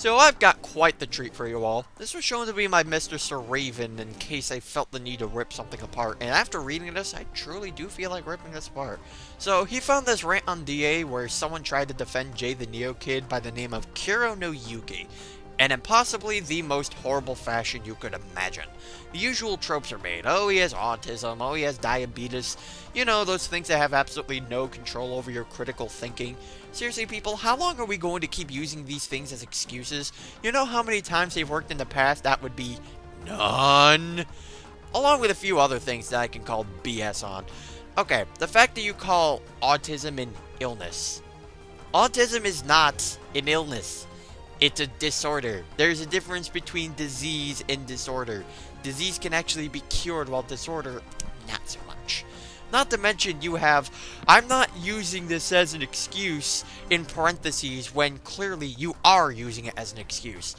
So I've got quite the treat for you all. This was shown to be my MrSirRaven in case I felt the need to rip something apart, and after reading this, I truly do feel like ripping this apart. So he found this rant on DA where someone tried to defend Jay the Neo Kid by the name of Kuro-no-yuki, and in possibly the most horrible fashion you could imagine. The usual tropes are made. Oh, he has autism. Oh, he has diabetes. You know, those things that have absolutely no control over your critical thinking. Seriously, people, how long are we going to keep using these things as excuses? You know how many times they've worked in the past? That would be none. Along with a few other things that I can call BS on. Okay, the fact that you call autism an illness. Autism is not an illness. It's a disorder. There's a difference between disease and disorder. Disease can actually be cured, while disorder, not so much. Not to mention you have, I'm not using this as an excuse in parentheses when clearly you are using it as an excuse.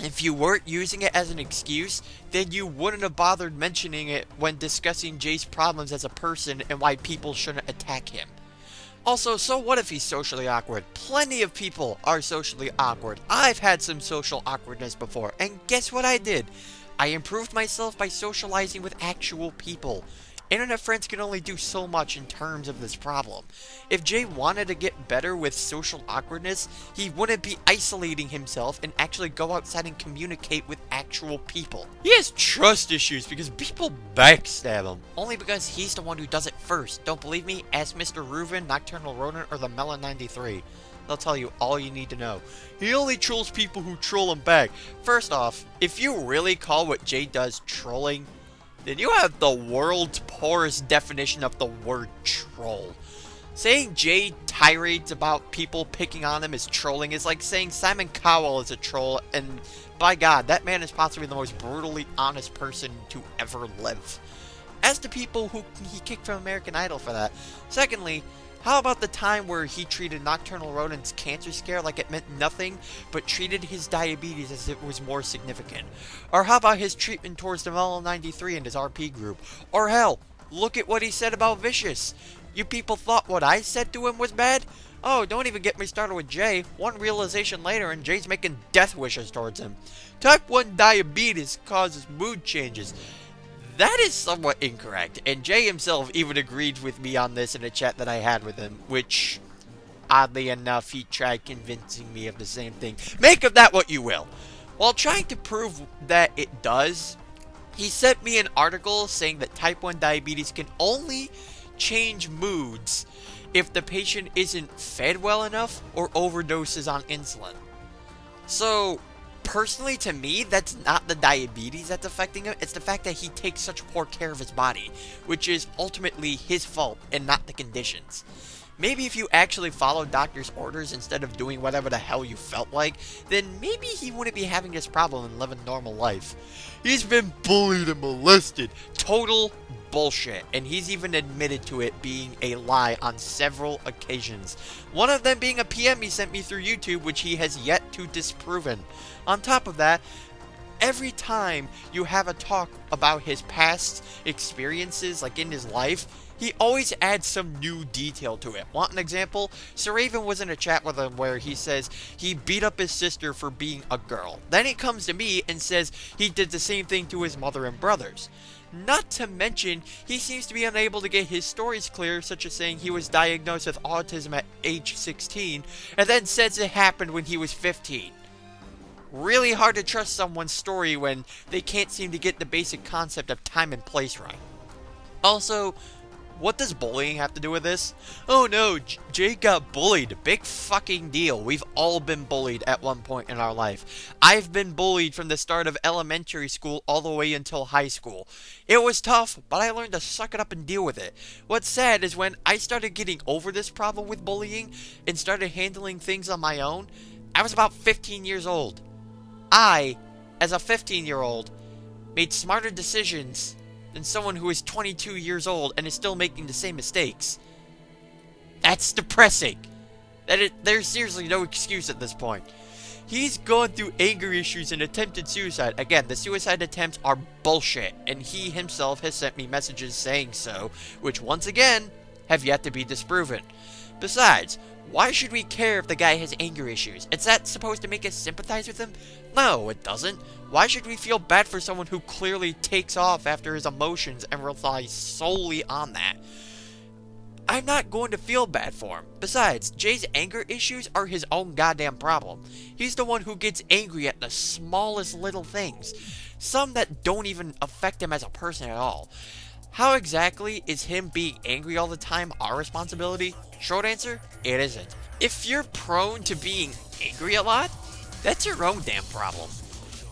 If you weren't using it as an excuse, then you wouldn't have bothered mentioning it when discussing Jay's problems as a person and why people shouldn't attack him. Also, so what if he's socially awkward? Plenty of people are socially awkward. I've had some social awkwardness before, and guess what I did? I improved myself by socializing with actual people. Internet friends can only do so much in terms of this problem. If Jay wanted to get better with social awkwardness, he wouldn't be isolating himself and actually go outside and communicate with actual people. He has trust issues because people backstab him. Only because he's the one who does it first. Don't believe me? Ask MrSirRaven, Nocturnal Rodent, or the Melon93. They'll tell you all you need to know. He only trolls people who troll him back. First off, if you really call what Jay does trolling, then you have the world's poorest definition of the word troll. Saying Jay tirades about people picking on him is trolling is like saying Simon Cowell is a troll, and by God, that man is possibly the most brutally honest person to ever live. As to people who he kicked from American Idol for that. Secondly, how about the time where he treated Nocturnal Rodent's cancer scare like it meant nothing, but treated his diabetes as it was more significant? Or how about his treatment towards the Melon93 and his RP group? Or hell, look at what he said about Vicious. You people thought what I said to him was bad? Oh, don't even get me started with Jay. One realization later and Jay's making death wishes towards him. Type 1 diabetes causes mood changes. That is somewhat incorrect, and Jay himself even agreed with me on this in a chat that I had with him, which, oddly enough, he tried convincing me of the same thing. Make of that what you will. While trying to prove that it does, he sent me an article saying that type 1 diabetes can only change moods if the patient isn't fed well enough or overdoses on insulin. So, personally, to me, that's not the diabetes that's affecting him. It's the fact that he takes such poor care of his body, which is ultimately his fault and not the conditions. Maybe if you actually followed doctor's orders instead of doing whatever the hell you felt like, then maybe he wouldn't be having this problem and live a normal life. He's been bullied and molested. Total bullshit, and he's even admitted to it being a lie on several occasions. One of them being a PM he sent me through YouTube, which he has yet to disproven. On top of that, every time you have a talk about his past experiences, like in his life, he always adds some new detail to it. Want an example? SirRaven was in a chat with him where he says he beat up his sister for being a girl. Then he comes to me and says he did the same thing to his mother and brothers. Not to mention, he seems to be unable to get his stories clear, such as saying he was diagnosed with autism at age 16, and then says it happened when he was 15. Really hard to trust someone's story when they can't seem to get the basic concept of time and place right. Also, what does bullying have to do with this? Oh no, Jay got bullied. Big fucking deal. We've all been bullied at one point in our life. I've been bullied from the start of elementary school all the way until high school. It was tough, but I learned to suck it up and deal with it. What's sad is when I started getting over this problem with bullying and started handling things on my own, I was about 15 years old. I, as a 15-year-old, made smarter decisions than someone who is 22 years old and is still making the same mistakes. That's depressing. There's seriously no excuse at this point. He's gone through anger issues and attempted suicide. Again, the suicide attempts are bullshit, and he himself has sent me messages saying so, which once again have yet to be disproven. Besides, Why should we care if the guy has anger issues? Is that supposed to make us sympathize with him? No, it doesn't. Why should we feel bad for someone who clearly takes off after his emotions and relies solely on that? I'm not going to feel bad for him. Besides, Jay's anger issues are his own goddamn problem. He's the one who gets angry at the smallest little things. Some that don't even affect him as a person at all. How exactly is him being angry all the time our responsibility? Short answer, it isn't. If you're prone to being angry a lot, that's your own damn problem.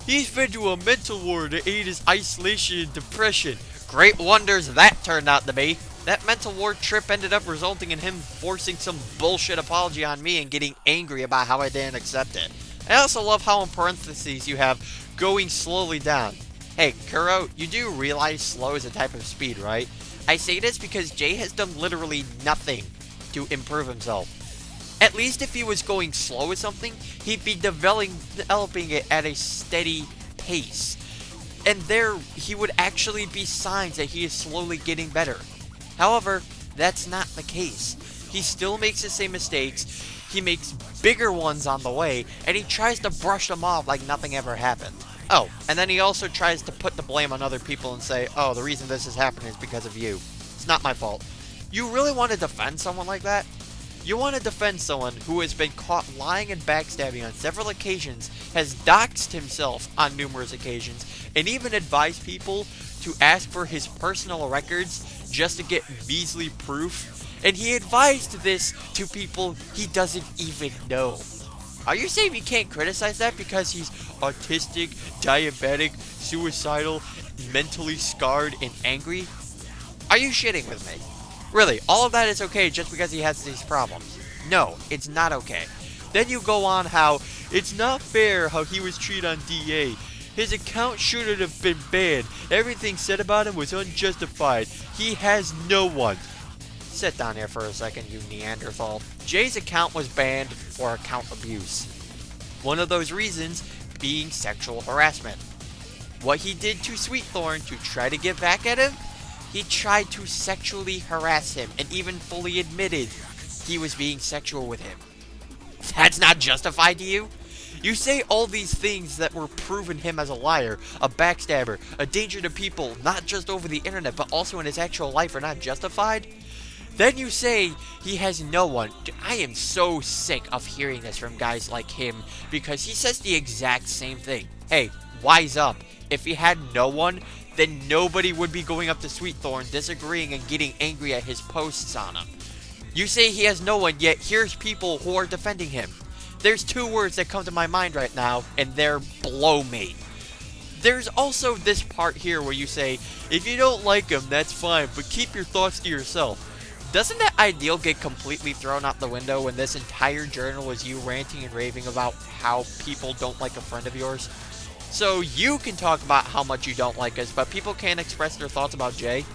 He's been to a mental ward to aid his isolation and depression. Great wonders that turned out to be. That mental ward trip ended up resulting in him forcing some bullshit apology on me and getting angry about how I didn't accept it. I also love how in parentheses you have going slowly down. Hey, Kuro, you do realize slow is a type of speed, right? I say this because Jay has done literally nothing to improve himself. At least if he was going slow with something, he'd be developing it at a steady pace. And there, he would actually be signs that he is slowly getting better. However, that's not the case. He still makes the same mistakes, he makes bigger ones on the way, and he tries to brush them off like nothing ever happened. Oh, and then he also tries to put the blame on other people and say, oh, the reason this is happening is because of you. It's not my fault. You really want to defend someone like that? You want to defend someone who has been caught lying and backstabbing on several occasions, has doxed himself on numerous occasions, and even advised people to ask for his personal records just to get measly proof? And he advised this to people he doesn't even know. Are you saying we can't criticize that because he's autistic, diabetic, suicidal, mentally scarred, and angry? Are you shitting with me? Really, all of that is okay just because he has these problems? No, it's not okay. Then you go on how it's not fair how he was treated on DA. His account shouldn't have been banned. Everything said about him was unjustified. He has no one. Sit down here for a second, you Neanderthal. Jay's account was banned for account abuse. One of those reasons being sexual harassment. What he did to Sweetthorn to try to get back at him? He tried to sexually harass him and even fully admitted he was being sexual with him. That's not justified to you? You say all these things that were proving him as a liar, a backstabber, a danger to people, not just over the internet but also in his actual life are not justified? Then you say he has no one. Dude, I am so sick of hearing this from guys like him because he says the exact same thing. Hey, wise up. If he had no one, then nobody would be going up to Sweetthorn, disagreeing and getting angry at his posts on him. You say he has no one, yet here's people who are defending him. There's two words that come to my mind right now, and they're blow me. There's also this part here where you say, if you don't like him, that's fine, but keep your thoughts to yourself. Doesn't that ideal get completely thrown out the window when this entire journal was you ranting and raving about how people don't like a friend of yours? So you can talk about how much you don't like us, but people can't express their thoughts about Jay?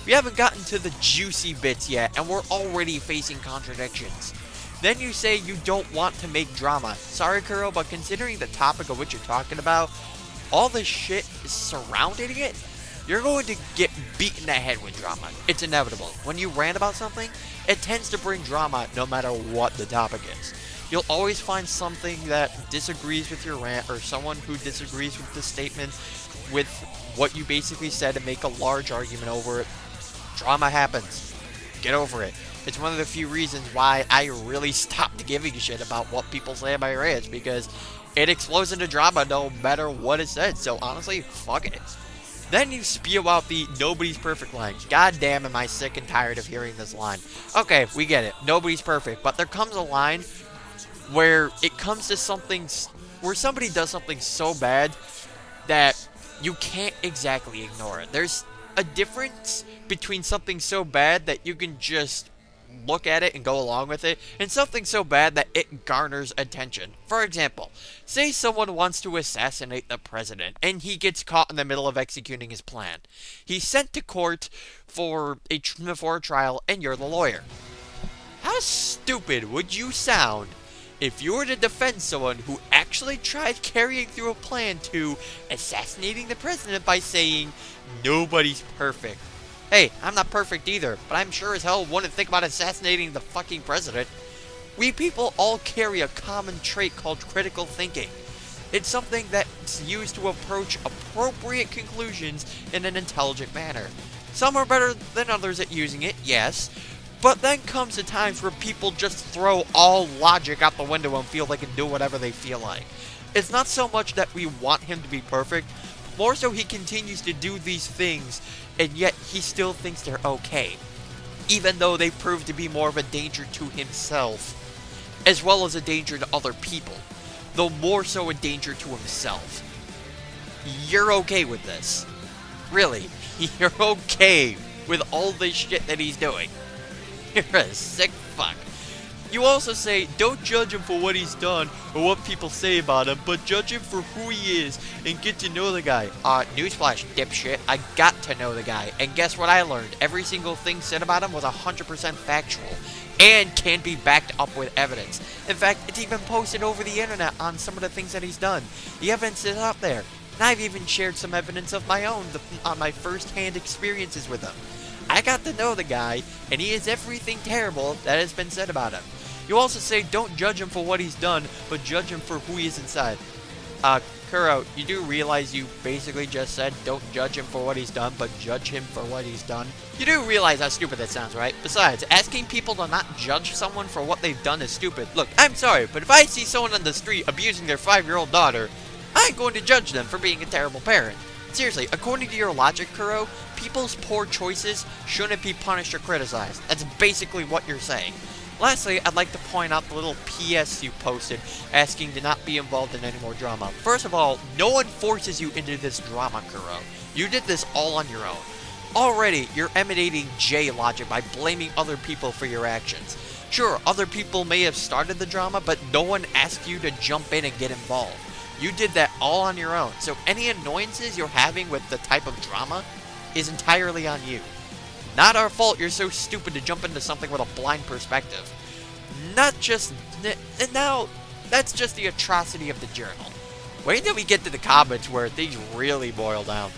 We haven't gotten to the juicy bits yet, and we're already facing contradictions. Then you say you don't want to make drama. Sorry, Kuro, but considering the topic of what you're talking about, all the shit surrounding it, you're going to get beat in the head with drama. It's inevitable. When you rant about something, it tends to bring drama no matter what the topic is. You'll always find something that disagrees with your rant or someone who disagrees with the statement with what you basically said and make a large argument over it. Drama happens. Get over it. It's one of the few reasons why I really stopped giving a shit about what people say in my rants, because it explodes into drama no matter what it said. So honestly, fuck it. Then you spew out the nobody's perfect line. God damn, am I sick and tired of hearing this line. Okay, we get it. Nobody's perfect. But there comes a line where it comes to something, where somebody does something so bad that you can't exactly ignore it. There's a difference between something so bad that you can just look at it and go along with it, and something so bad that it garners attention. For example, say someone wants to assassinate the president, and he gets caught in the middle of executing his plan. He's sent to court for a trial, and you're the lawyer. How stupid would you sound if you were to defend someone who actually tried carrying through a plan to assassinating the president by saying, nobody's perfect? Hey, I'm not perfect either, but I'm sure as hell wouldn't think about assassinating the fucking president. We people all carry a common trait called critical thinking. It's something that's used to approach appropriate conclusions in an intelligent manner. Some are better than others at using it, yes, but then comes the times where people just throw all logic out the window and feel they can do whatever they feel like. It's not so much that we want him to be perfect, more so he continues to do these things, and yet he still thinks they're okay, even though they prove to be more of a danger to himself, as well as a danger to other people, though more so a danger to himself. You're okay with this. Really, you're okay with all this shit that he's doing. You're a sick fuck. You also say, don't judge him for what he's done or what people say about him, but judge him for who he is and get to know the guy. Newsflash, dipshit, I got to know the guy. And guess what I learned? Every single thing said about him was 100% factual and can be backed up with evidence. In fact, it's even posted over the internet on some of the things that he's done. The evidence is out there. And I've even shared some evidence of my own on my first-hand experiences with him. I got to know the guy, and he is everything terrible that has been said about him. You also say don't judge him for what he's done, but judge him for who he is inside. Kuro, you do realize you basically just said don't judge him for what he's done, but judge him for what he's done? You do realize how stupid that sounds, right? Besides, asking people to not judge someone for what they've done is stupid. Look, I'm sorry, but if I see someone on the street abusing their 5-year-old daughter, I'm going to judge them for being a terrible parent. Seriously, according to your logic, Kuro, people's poor choices shouldn't be punished or criticized. That's basically what you're saying. Lastly, I'd like to point out the little PS you posted asking to not be involved in any more drama. First of all, no one forces you into this drama, Kuro. You did this all on your own. Already, you're emanating J logic by blaming other people for your actions. Sure, other people may have started the drama, but no one asked you to jump in and get involved. You did that all on your own, so any annoyances you're having with the type of drama is entirely on you. Not our fault you're so stupid to jump into something with a blind perspective. And now, that's just the atrocity of the journal. Wait until we get to the comments where things really boil down.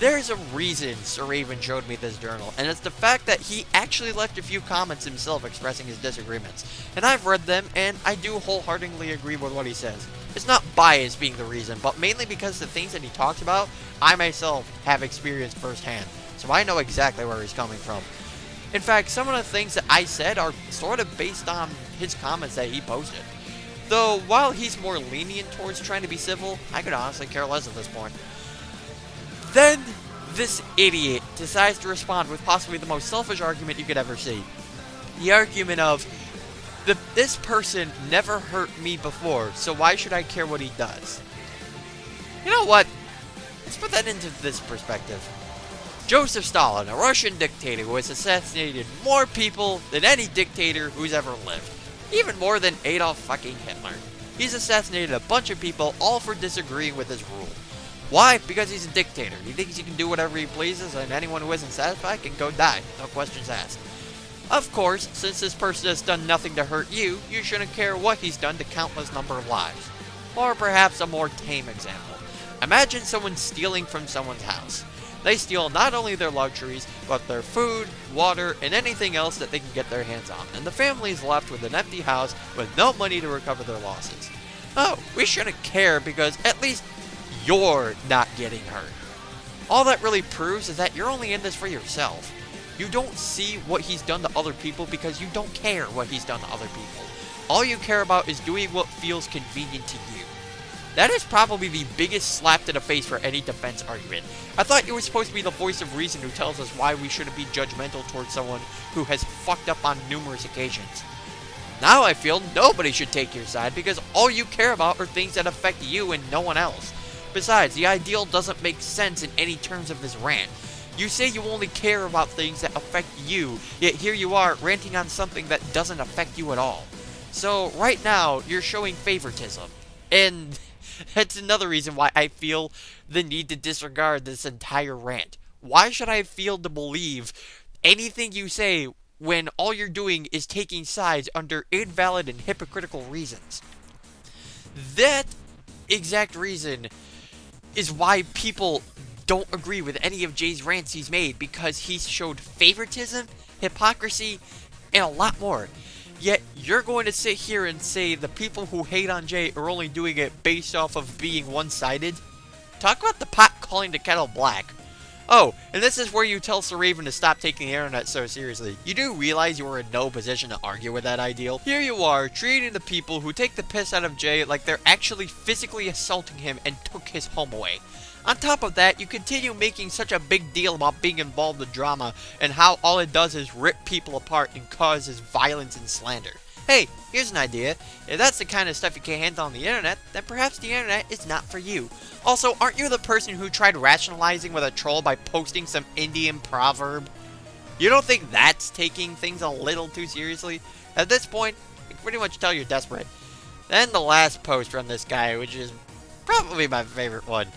There's a reason MrSirRaven showed me this journal, and it's the fact that he actually left a few comments himself expressing his disagreements. And I've read them, and I do wholeheartedly agree with what he says. It's not bias being the reason, but mainly because the things that he talks about, I myself have experienced firsthand. So I know exactly where he's coming from. In fact, some of the things that I said are sort of based on his comments that he posted. Though, while he's more lenient towards trying to be civil, I could honestly care less at this point. Then, this idiot decides to respond with possibly the most selfish argument you could ever see. The argument of, this person never hurt me before, so why should I care what he does? You know what? Let's put that into this perspective. Joseph Stalin, a Russian dictator who has assassinated more people than any dictator who's ever lived. Even more than Adolf fucking Hitler. He's assassinated a bunch of people, all for disagreeing with his rule. Why? Because he's a dictator. He thinks he can do whatever he pleases, and anyone who isn't satisfied can go die. No questions asked. Of course, since this person has done nothing to hurt you, you shouldn't care what he's done to countless number of lives. Or perhaps a more tame example. Imagine someone stealing from someone's house. They steal not only their luxuries, but their food, water, and anything else that they can get their hands on, and the family is left with an empty house with no money to recover their losses. Oh, we shouldn't care because at least you're not getting hurt. All that really proves is that you're only in this for yourself. You don't see what he's done to other people because you don't care what he's done to other people. All you care about is doing what feels convenient to you. That is probably the biggest slap to the face for any defense argument. I thought you were supposed to be the voice of reason who tells us why we shouldn't be judgmental towards someone who has fucked up on numerous occasions. Now I feel nobody should take your side because all you care about are things that affect you and no one else. Besides, the ideal doesn't make sense in any terms of this rant. You say you only care about things that affect you, yet here you are ranting on something that doesn't affect you at all. So right now, you're showing favoritism. And that's another reason why I feel the need to disregard this entire rant. Why should I feel to believe anything you say when all you're doing is taking sides under invalid and hypocritical reasons? That exact reason is why people don't agree with any of Jay's rants he's made, because he's showed favoritism, hypocrisy, and a lot more. Yet you're going to sit here and say the people who hate on Jay are only doing it based off of being one-sided? Talk about the pot calling the kettle black. Oh, and this is where you tell SirRaven to stop taking the internet so seriously. You do realize you are in no position to argue with that ideal? Here you are, treating the people who take the piss out of Jay like they're actually physically assaulting him and took his home away. On top of that, you continue making such a big deal about being involved in drama and how all it does is rip people apart and causes violence and slander. Hey, here's an idea. If that's the kind of stuff you can't handle on the internet, then perhaps the internet is not for you. Also, aren't you the person who tried rationalizing with a troll by posting some Indian proverb? You don't think that's taking things a little too seriously? At this point, you can pretty much tell you're desperate. Then the last post from this guy, which is probably my favorite one.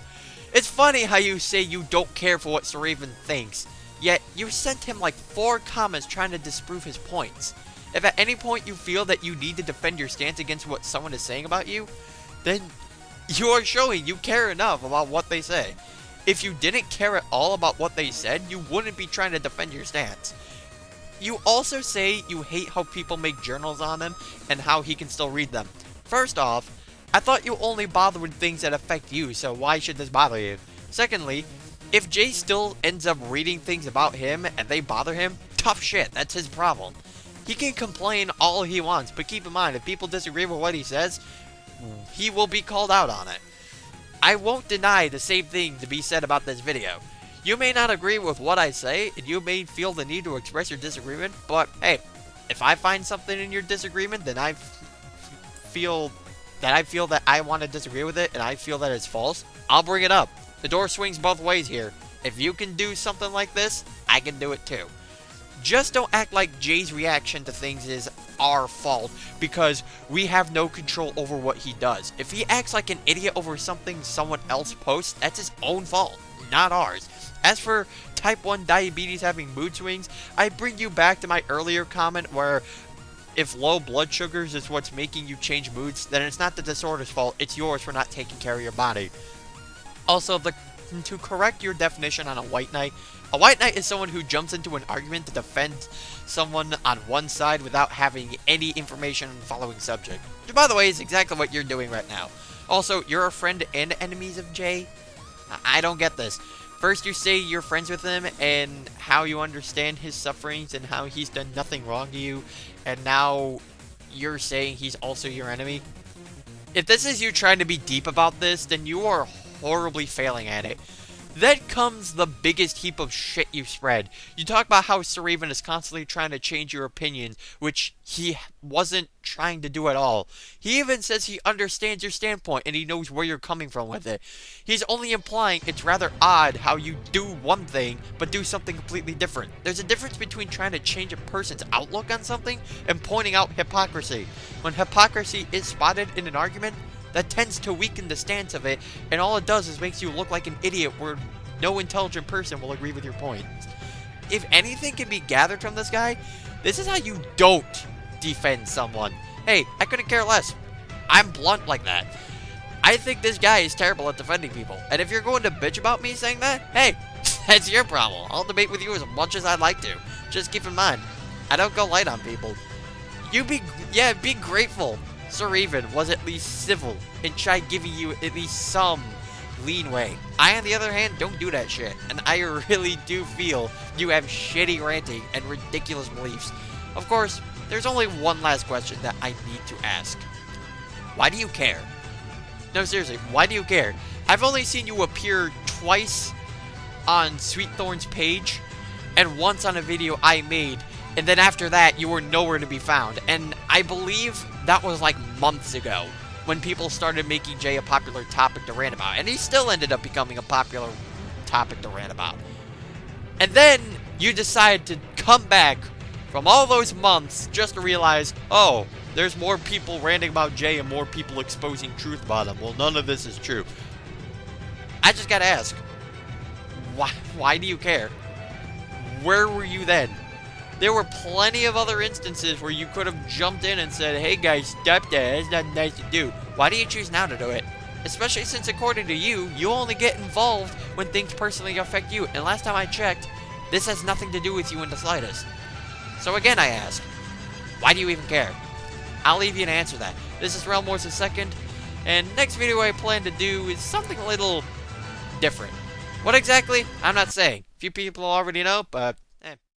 It's funny how you say you don't care for what SirRaven thinks, yet you sent him like 4 comments trying to disprove his points. If at any point you feel that you need to defend your stance against what someone is saying about you, then you are showing you care enough about what they say. If you didn't care at all about what they said, you wouldn't be trying to defend your stance. You also say you hate how people make journals on them and how he can still read them. First off, I thought you only bother with things that affect you, so why should this bother you? Secondly, if Jay still ends up reading things about him and they bother him, tough shit, that's his problem. He can complain all he wants, but keep in mind, if people disagree with what he says, he will be called out on it. I won't deny the same thing to be said about this video. You may not agree with what I say, and you may feel the need to express your disagreement, but hey, if I find something in your disagreement, then I feel that I want to disagree with it, and I feel that it's false, I'll bring it up. The door swings both ways here. If you can do something like this, I can do it too. Just don't act like Jay's reaction to things is our fault, because we have no control over what he does. If he acts like an idiot over something someone else posts, that's his own fault, not ours. As for type 1 diabetes having mood swings, I bring you back to my earlier comment where if low blood sugars is what's making you change moods, then it's not the disorder's fault, it's yours for not taking care of your body. Also, to correct your definition on a white knight is someone who jumps into an argument to defend someone on one side without having any information on the following subject. Which, by the way, is exactly what you're doing right now. Also, you're a friend and enemies of Jay? I don't get this. First you say you're friends with him and how you understand his sufferings and how he's done nothing wrong to you, and now you're saying he's also your enemy? If this is you trying to be deep about this, then you are horribly failing at it. Then comes the biggest heap of shit you spread. You talk about how SirRaven is constantly trying to change your opinions, which he wasn't trying to do at all. He even says he understands your standpoint and he knows where you're coming from with it. He's only implying it's rather odd how you do one thing, but do something completely different. There's a difference between trying to change a person's outlook on something and pointing out hypocrisy. When hypocrisy is spotted in an argument, that tends to weaken the stance of it, and all it does is makes you look like an idiot where no intelligent person will agree with your points. If anything can be gathered from this guy, this is how you don't defend someone. Hey, I couldn't care less. I'm blunt like that. I think this guy is terrible at defending people, and if you're going to bitch about me saying that, hey, that's your problem. I'll debate with you as much as I'd like to. Just keep in mind, I don't go light on people. Be grateful SirRaven was at least civil and tried giving you at least some leeway. I, on the other hand, don't do that shit, and I really do feel you have shitty ranting and ridiculous beliefs. Of course, there's only one last question that I need to ask. Why do you care? No, seriously, why do you care? I've only seen you appear twice on Sweetthorn's page, and once on a video I made, and then after that, you were nowhere to be found. And I believe that was like months ago, when people started making Jay a popular topic to rant about. And he still ended up becoming a popular topic to rant about. And then you decide to come back from all those months just to realize, oh, there's more people ranting about Jay and more people exposing truth about him. Well, none of this is true. I just gotta ask, why do you care? Where were you then? There were plenty of other instances where you could have jumped in and said, hey guys, stop that, it's not nice to do. Why do you choose now to do it? Especially since, according to you, you only get involved when things personally affect you. And last time I checked, this has nothing to do with you in the slightest. So again I ask, Why do you even care? I'll leave you to answer that. This is Realm Wars the Second, and next video I plan to do is something a little different. What exactly? I'm not saying. Few people already know, but